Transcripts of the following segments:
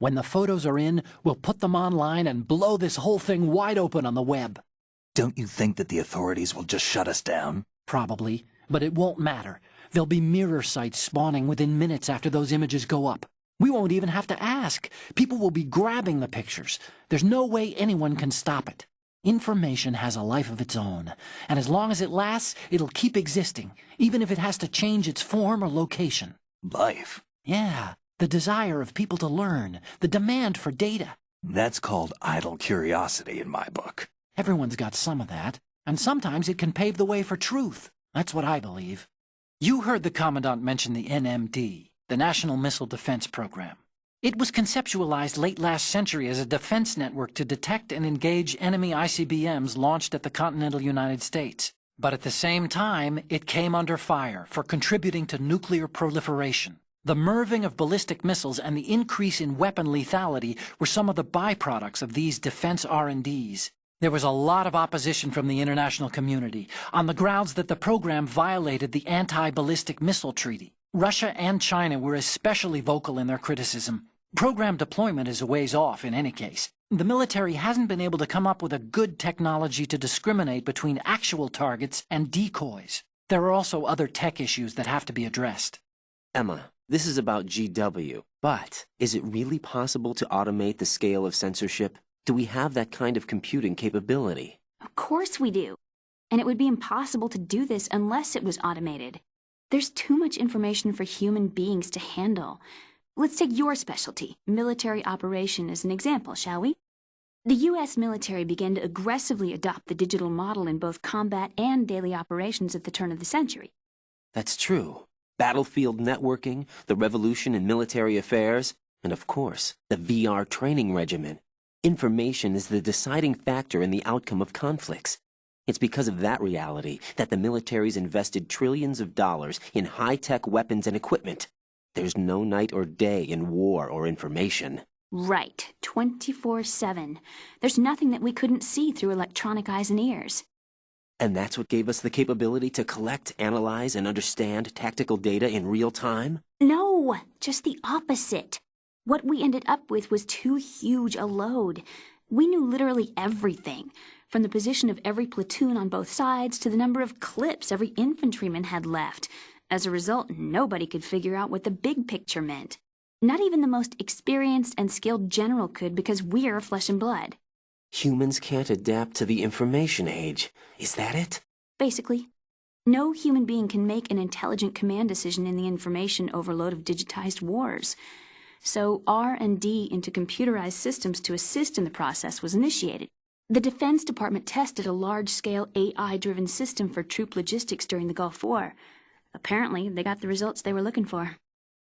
When the photos are in, we'll put them online and blow this whole thing wide open on the web. Don't you think that the authorities will just shut us down? Probably, but it won't matter. There'll be mirror sites spawning within minutes after those images go up. We won't even have to ask. People will be grabbing the pictures. There's no way anyone can stop it. Information has a life of its own, and as long as it lasts, it'll keep existing, even if it has to change its form or location. Life? Yeah, the desire of people to learn, the demand for data. That's called idle curiosity in my book. Everyone's got some of that, and sometimes it can pave the way for truth. That's what I believe. You heard the Commandant mention the NMD, the National Missile Defense Program. It was conceptualized late last century as a defense network to detect and engage enemy ICBMs launched at the continental United States. But at the same time, it came under fire for contributing to nuclear proliferation. The MIRVing of ballistic missiles and the increase in weapon lethality were some of the byproducts of these defense R&Ds. There was a lot of opposition from the international community on the grounds that the program violated the Anti-Ballistic Missile Treaty. Russia and China were especially vocal in their criticism. Program deployment is a ways off in any case. The military hasn't been able to come up with a good technology to discriminate between actual targets and decoys. There are also other tech issues that have to be addressed. Emma, this is about GW, but is it really possible to automate the scale of censorship? Do we have that kind of computing capability? Of course we do. And it would be impossible to do this unless it was automated. There's too much information for human beings to handle. Let's take your specialty, military operation, as an example, shall we? The U.S. military began to aggressively adopt the digital model in both combat and daily operations at the turn of the century. That's true. Battlefield networking, the revolution in military affairs, and of course, the VR training regimen. Information is the deciding factor in the outcome of conflicts. It's because of that reality that the military's invested trillions of dollars in high-tech weapons and equipment. There's no night or day in war or information. Right, 24/7. There's nothing that we couldn't see through electronic eyes and ears. And that's what gave us the capability to collect, analyze, and understand tactical data in real time? No, just the opposite. What we ended up with was too huge a load. We knew literally everything, from the position of every platoon on both sides to the number of clips every infantryman had left. As a result, nobody could figure out what the big picture meant. Not even the most experienced and skilled general could, because we're flesh and blood. Humans can't adapt to the information age. Is that it? Basically. No human being can make an intelligent command decision in the information overload of digitized wars. So R&D into computerized systems to assist in the process was initiated. The Defense Department tested a large-scale AI-driven system for troop logistics during the Gulf War. Apparently, they got the results they were looking for.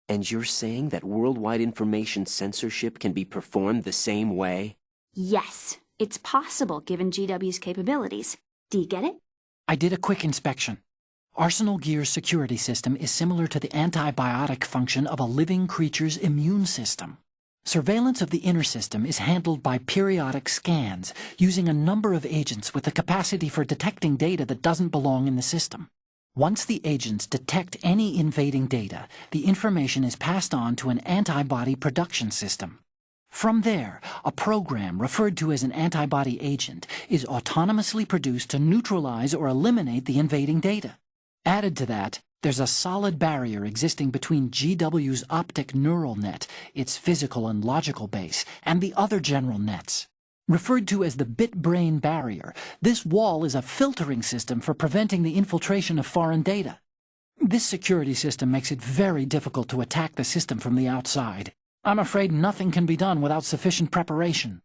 And you're saying that worldwide information censorship can be performed the same way? Yes, it's possible given GW's capabilities. Do you get it? I did a quick inspection. Arsenal Gear's security system is similar to the antibiotic function of a living creature's immune system. Surveillance of the inner system is handled by periodic scans, using a number of agents with the capacity for detecting data that doesn't belong in the system. Once the agents detect any invading data, the information is passed on to an antibody production system. From there, a program referred to as an antibody agent is autonomously produced to neutralize or eliminate the invading data. Added to that, there's a solid barrier existing between GW's optic neural net, its physical and logical base, and the other general nets. Referred to as the bit-brain barrier, this wall is a filtering system for preventing the infiltration of foreign data. This security system makes it very difficult to attack the system from the outside. I'm afraid nothing can be done without sufficient preparation.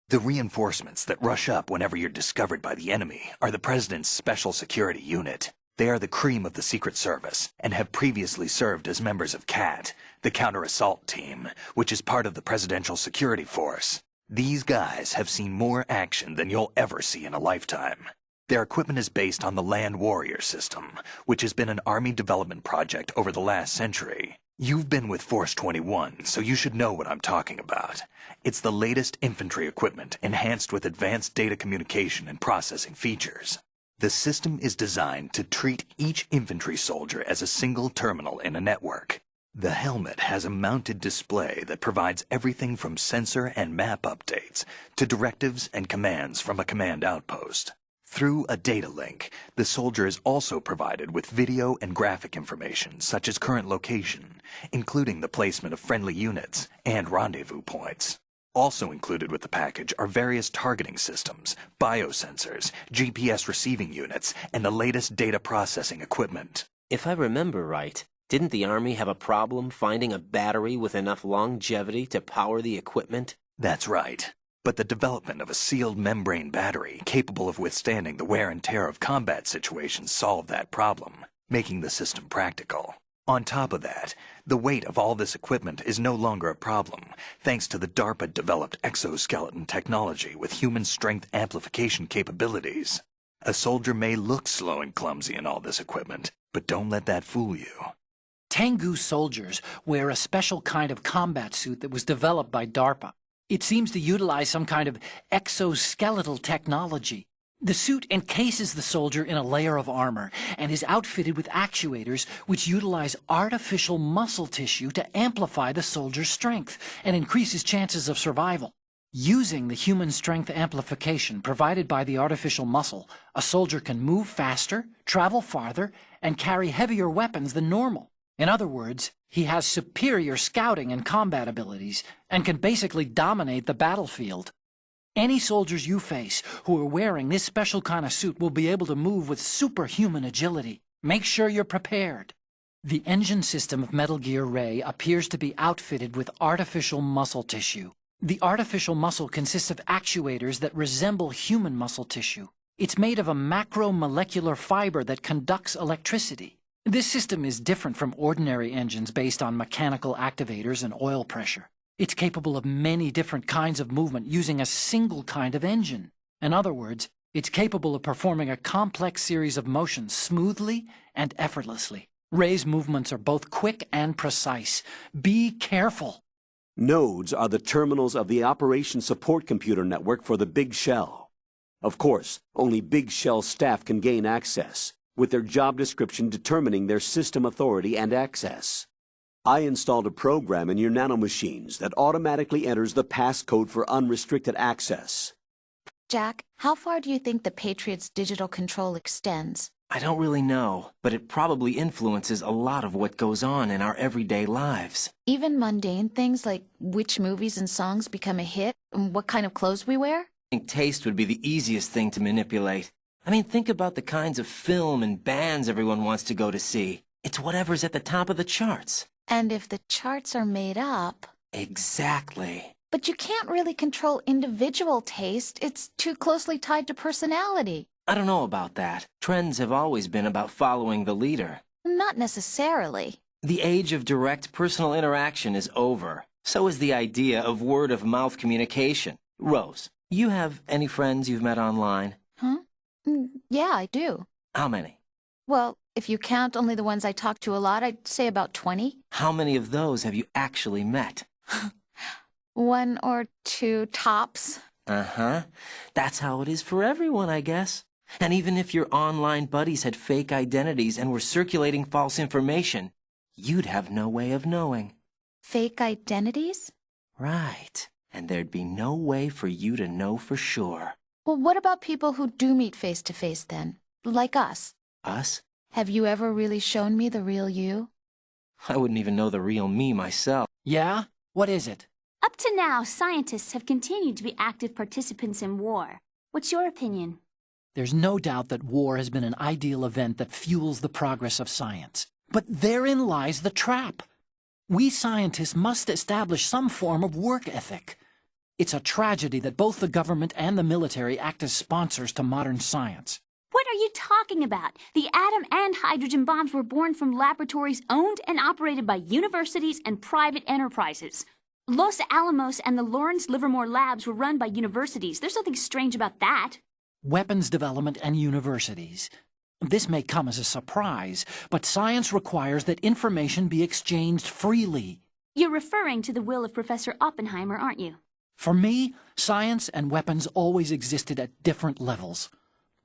The reinforcements that rush up whenever you're discovered by the enemy are the President's Special Security Unit. They are the cream of the Secret Service and have previously served as members of CAT, the Counter-Assault Team, which is part of the Presidential Security Force. These guys have seen more action than you'll ever see in a lifetime. Their equipment is based on the Land Warrior system, which has been an Army development project over the last century. You've been with Force 21, so you should know what I'm talking about. It's the latest infantry equipment enhanced with advanced data communication and processing features. The system is designed to treat each infantry soldier as a single terminal in a network. The helmet has a mounted display that provides everything from sensor and map updates to directives and commands from a command outpost. Through a data link, the soldier is also provided with video and graphic information such as current location, including the placement of friendly units and rendezvous points. Also included with the package are various targeting systems, biosensors, GPS receiving units, and the latest data processing equipment. If I remember right, didn't the Army have a problem finding a battery with enough longevity to power the equipment? That's right. But the development of a sealed membrane battery capable of withstanding the wear and tear of combat situations solved that problem, making the system practical. On top of that, the weight of all this equipment is no longer a problem, thanks to the DARPA-developed exoskeleton technology with human strength amplification capabilities. A soldier may look slow and clumsy in all this equipment, but don't let that fool you. Tengu soldiers wear a special kind of combat suit that was developed by DARPA. It seems to utilize some kind of exoskeletal technology. The suit encases the soldier in a layer of armor and is outfitted with actuators which utilize artificial muscle tissue to amplify the soldier's strength and increase his chances of survival. Using the human strength amplification provided by the artificial muscle, a soldier can move faster, travel farther, and carry heavier weapons than normal. In other words, he has superior scouting and combat abilities and can basically dominate the battlefield. Any soldiers you face who are wearing this special kind of suit will be able to move with superhuman agility. Make sure you're prepared. The engine system of Metal Gear Ray appears to be outfitted with artificial muscle tissue. The artificial muscle consists of actuators that resemble human muscle tissue. It's made of a macromolecular fiber that conducts electricity. This system is different from ordinary engines based on mechanical activators and oil pressure. It's capable of many different kinds of movement using a single kind of engine. In other words, it's capable of performing a complex series of motions smoothly and effortlessly. Ray's movements are both quick and precise. Be careful. Nodes are the terminals of the Operation Support Computer Network for the Big Shell. Of course, only Big Shell staff can gain access, with their job description determining their system authority and access. I installed a program in your nanomachines that automatically enters the passcode for unrestricted access. Jack, how far do you think the Patriot's digital control extends? I don't really know, but it probably influences a lot of what goes on in our everyday lives. Even mundane things like which movies and songs become a hit and what kind of clothes we wear? I think taste would be the easiest thing to manipulate. I mean, think about the kinds of film and bands everyone wants to go to see. It's whatever's at the top of the charts. And if the charts are made up... Exactly. But you can't really control individual taste. It's too closely tied to personality. I don't know about that. Trends have always been about following the leader. Not necessarily. The age of direct personal interaction is over. So is the idea of word-of-mouth communication. Rose, you have any friends you've met online? Huh? Yeah, I do. How many? Well, if you count only the ones I talk to a lot, I'd say about 20. How many of those have you actually met? 1 or 2 tops. Uh-huh. That's how it is for everyone, I guess. And even if your online buddies had fake identities and were circulating false information, you'd have no way of knowing. Fake identities? Right. And there'd be no way for you to know for sure. Well, what about people who do meet face-to-face then? Like us. Us? Have you ever really shown me the real you? I wouldn't even know the real me myself. Yeah? What is it? Up to now, scientists have continued to be active participants in war. What's your opinion? There's no doubt that war has been an ideal event that fuels the progress of science. But therein lies the trap. We scientists must establish some form of work ethic. It's a tragedy that both the government and the military act as sponsors to modern science. What are you talking about? The atom and hydrogen bombs were born from laboratories owned and operated by universities and private enterprises. Los Alamos and the Lawrence Livermore labs were run by universities. There's nothing strange about that. Weapons development and universities. This may come as a surprise, but science requires that information be exchanged freely. You're referring to the will of Professor Oppenheimer, aren't you? For me, science and weapons always existed at different levels.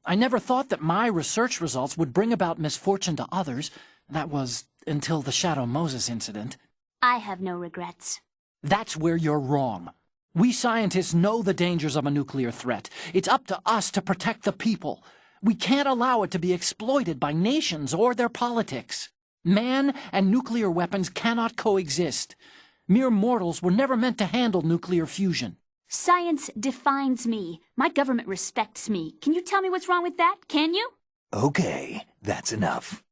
I never thought that my research results would bring about misfortune to others. That was until the Shadow Moses incident. I have no regrets. That's where you're wrong. We scientists know the dangers of a nuclear threat. It's up to us to protect the people. We can't allow it to be exploited by nations or their politics. Man and nuclear weapons cannot coexist. Mere mortals were never meant to handle nuclear fusion. Science defines me. My government respects me. Can you tell me what's wrong with that? Can you? Okay, that's enough.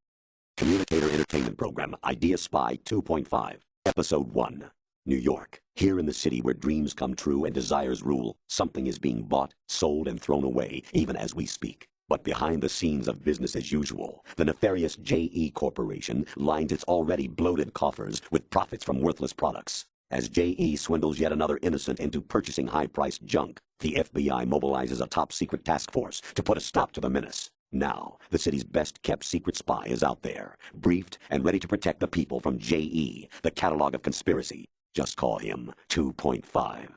Communicator Entertainment Program Idea Spy 2.5, Episode 1. New York. Here in the city where dreams come true and desires rule, something is being bought, sold, and thrown away, even as we speak. But behind the scenes of business as usual, the nefarious JE Corporation lines its already bloated coffers with profits from worthless products. As JE swindles yet another innocent into purchasing high-priced junk, the FBI mobilizes a top-secret task force to put a stop to the menace. Now, the city's best-kept secret spy is out there, briefed and ready to protect the people from JE, the catalog of conspiracy. Just call him 2.5.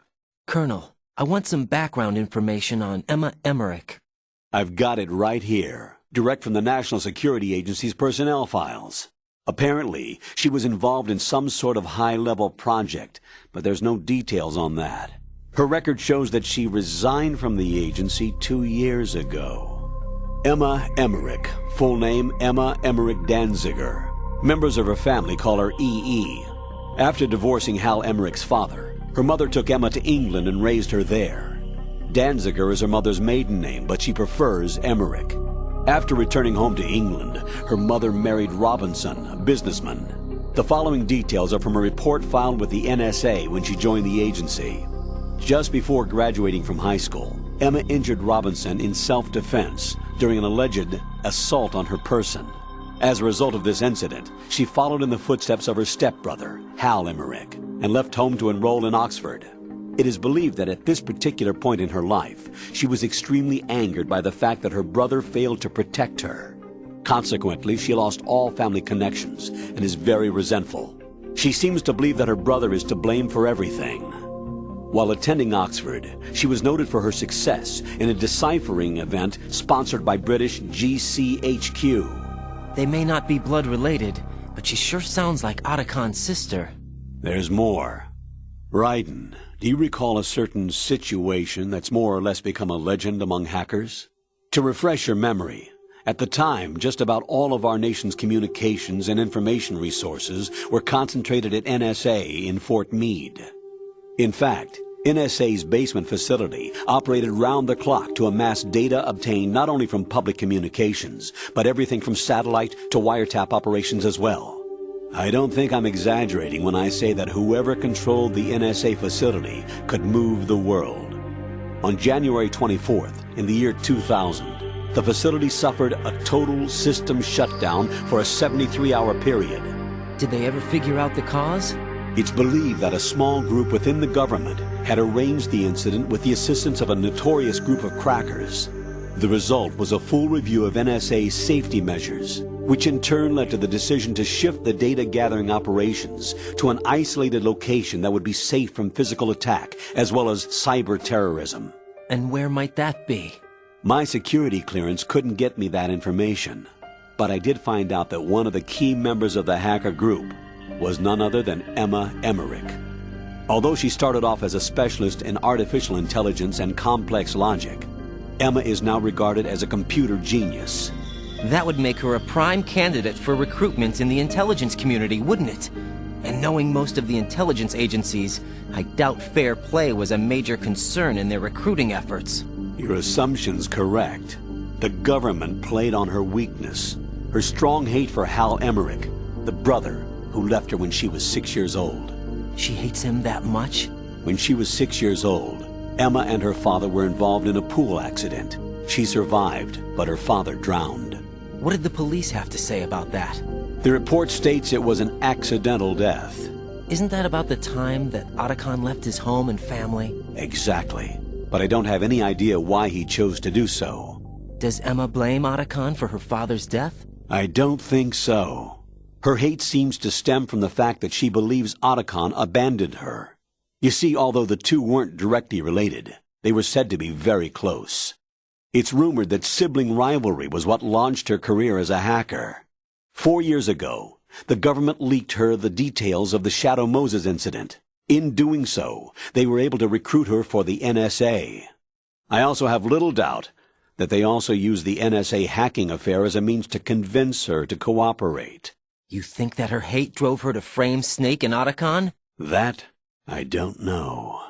Colonel, I want some background information on Emma Emmerich. I've got it right here, direct from the National Security Agency's personnel files. Apparently, she was involved in some sort of high-level project, but there's no details on that. Her record shows that she resigned from the agency 2 years ago. Emma Emmerich, full name Emma Emmerich Danziger. Members of her family call her EE. After divorcing Hal Emmerich's father, her mother took Emma to England and raised her there. Danziger is her mother's maiden name, but she prefers Emmerich. After returning home to England, her mother married Robinson, a businessman. The following details are from a report filed with the NSA when she joined the agency. Just before graduating from high school, Emma injured Robinson in self-defense during an alleged assault on her person. As a result of this incident, she followed in the footsteps of her stepbrother, Hal Emmerich, and left home to enroll in Oxford. It is believed that at this particular point in her life, she was extremely angered by the fact that her brother failed to protect her. Consequently, she lost all family connections and is very resentful. She seems to believe that her brother is to blame for everything. While attending Oxford, she was noted for her success in a deciphering event sponsored by British GCHQ. They may not be blood related, but she sure sounds like Otacon's sister. There's more. Ryden, do you recall a certain situation that's more or less become a legend among hackers? To refresh your memory, at the time, just about all of our nation's communications and information resources were concentrated at NSA in Fort Meade. In fact, NSA's basement facility operated round the clock to amass data obtained not only from public communications, but everything from satellite to wiretap operations as well. I don't think I'm exaggerating when I say that whoever controlled the NSA facility could move the world. On January 24th, in the year 2000, the facility suffered a total system shutdown for a 73-hour period. Did they ever figure out the cause? It's believed that a small group within the government had arranged the incident with the assistance of a notorious group of crackers. The result was a full review of NSA's safety measures, which in turn led to the decision to shift the data-gathering operations to an isolated location that would be safe from physical attack as well as cyber terrorism. And where might that be? My security clearance couldn't get me that information, but I did find out that one of the key members of the hacker group was none other than Emma Emmerich. Although she started off as a specialist in artificial intelligence and complex logic, Emma is now regarded as a computer genius. That would make her a prime candidate for recruitment in the intelligence community, wouldn't it? And knowing most of the intelligence agencies, I doubt fair play was a major concern in their recruiting efforts. Your assumption's correct. The government played on her weakness, her strong hate for Hal Emmerich, the brother who left her when she was 6 years old. She hates him that much? When she was 6 years old, Emma and her father were involved in a pool accident. She survived, but her father drowned. What did the police have to say about that? The report states it was an accidental death. Isn't that about the time that Otacon left his home and family? Exactly. But I don't have any idea why he chose to do so. Does Emma blame Otacon for her father's death? I don't think so. Her hate seems to stem from the fact that she believes Otacon abandoned her. You see, although the two weren't directly related, they were said to be very close. It's rumored that sibling rivalry was what launched her career as a hacker. 4 years ago, The government leaked her the details of the Shadow Moses incident. In doing so, they were able to recruit her for the NSA. I also have little doubt that they also used the NSA hacking affair as a means to convince her to cooperate. You think that her hate drove her to frame Snake and Otacon? That I don't know.